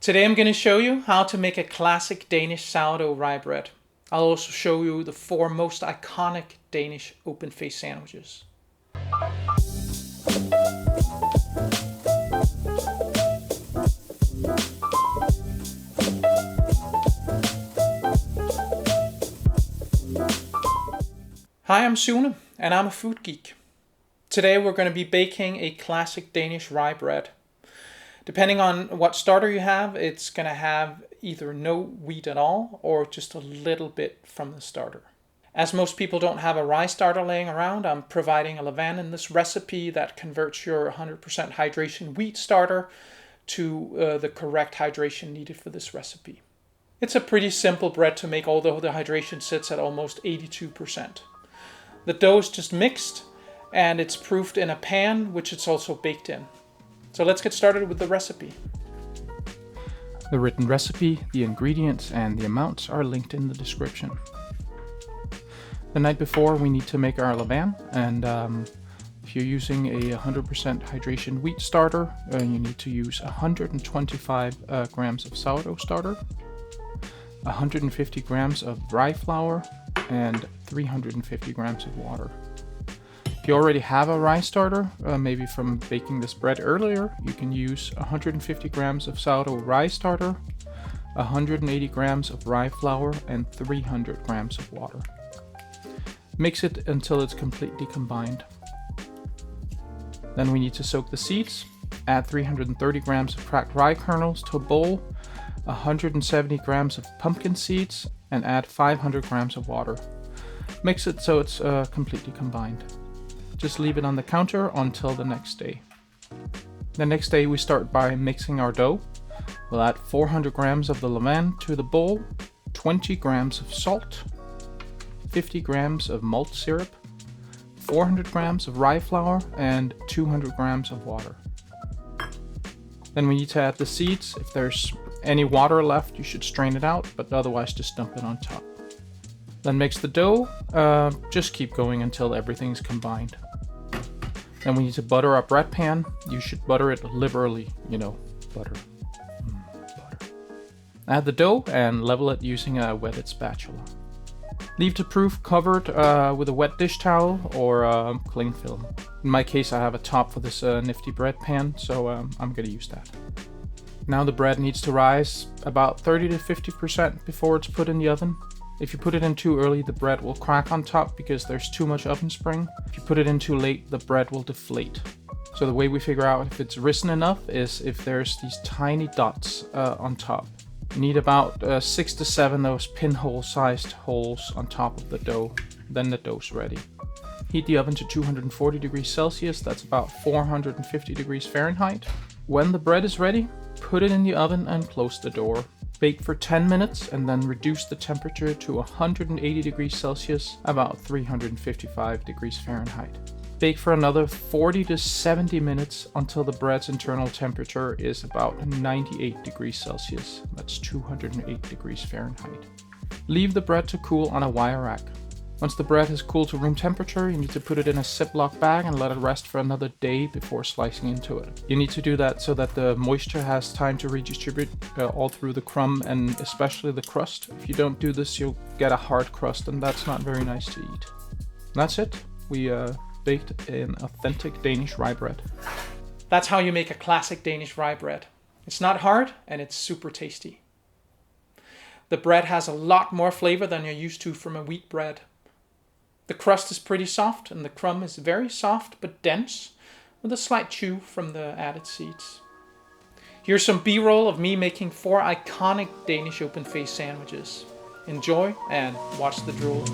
Today I'm going to show you how to make a classic Danish sourdough rye bread. I'll also show you the 4 most iconic Danish open-faced sandwiches. Hi, I'm Sune, and I'm a food geek. Today we're going to be baking a classic Danish rye bread. Depending on what starter you have, it's going to have either no wheat at all or just a little bit from the starter. As most people don't have a rye starter laying around, I'm providing a levain in this recipe that converts your 100% hydration wheat starter to the correct hydration needed for this recipe. It's a pretty simple bread to make, although the hydration sits at almost 82%. The dough is just mixed and it's proofed in a pan, which it's also baked in. So let's get started with the recipe. The written recipe, the ingredients, and the amounts are linked in the description. The night before we need to make our levain, and if you're using a 100% hydration wheat starter, you need to use 125 grams of sourdough starter, 150 grams of rye flour, and 350 grams of water. If you already have a rye starter, maybe from baking this bread earlier, you can use 150 grams of sourdough rye starter, 180 grams of rye flour, and 300 grams of water. Mix it until it's completely combined. Then we need to soak the seeds. Add 330 grams of cracked rye kernels to a bowl, 170 grams of pumpkin seeds, and add 500 grams of water. Mix it so it's completely combined. Just leave it on the counter until the next day. The next day we start by mixing our dough. We'll add 400 grams of the levain to the bowl, 20 grams of salt, 50 grams of malt syrup, 400 grams of rye flour, and 200 grams of water. Then we need to add the seeds. If there's any water left, you should strain it out, but otherwise just dump it on top. Then mix the dough, just keep going until everything's combined. Then we need to butter our bread pan. You should butter it liberally, butter. Butter. Add the dough and level it using a wetted spatula. Leave to proof covered with a wet dish towel or cling film. In my case, I have a top for this nifty bread pan, so I'm going to use that. Now the bread needs to rise about 30 to 50% before it's put in the oven. If you put it in too early, the bread will crack on top because there's too much oven spring. If you put it in too late, the bread will deflate. So the way we figure out if it's risen enough is if there's these tiny dots on top. You need about 6 to 7 of those pinhole-sized holes on top of the dough. Then the dough's ready. Heat the oven to 240 degrees Celsius, that's about 450 degrees Fahrenheit. When the bread is ready, put it in the oven and close the door. Bake for 10 minutes and then reduce the temperature to 180 degrees Celsius, about 355 degrees Fahrenheit. Bake for another 40 to 70 minutes until the bread's internal temperature is about 98 degrees Celsius, that's 208 degrees Fahrenheit. Leave the bread to cool on a wire rack. Once the bread has cooled to room temperature, you need to put it in a Ziploc bag and let it rest for another day before slicing into it. You need to do that so that the moisture has time to redistribute all through the crumb and especially the crust. If you don't do this, you'll get a hard crust and that's not very nice to eat. And that's it. We baked an authentic Danish rye bread. That's how you make a classic Danish rye bread. It's not hard and it's super tasty. The bread has a lot more flavor than you're used to from a wheat bread. The crust is pretty soft and the crumb is very soft but dense with a slight chew from the added seeds. Here's some B-roll of me making 4 iconic Danish open-faced sandwiches. Enjoy and watch the drool.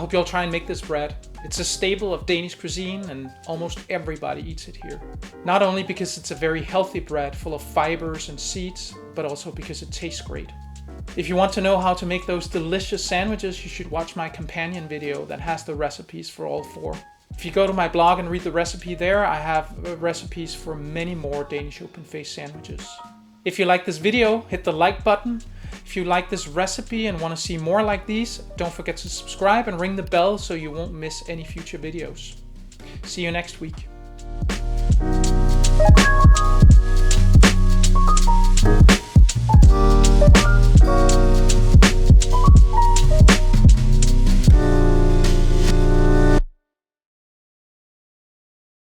hope you'll try and make this bread. It's a staple of Danish cuisine and almost everybody eats it here. Not only because it's a very healthy bread full of fibers and seeds, but also because it tastes great. If you want to know how to make those delicious sandwiches, you should watch my companion video that has the recipes for all 4. If you go to my blog and read the recipe there, I have recipes for many more Danish open-faced sandwiches. If you like this video, hit the like button. If you like this recipe and want to see more like these, don't forget to subscribe and ring the bell so you won't miss any future videos. See you next week.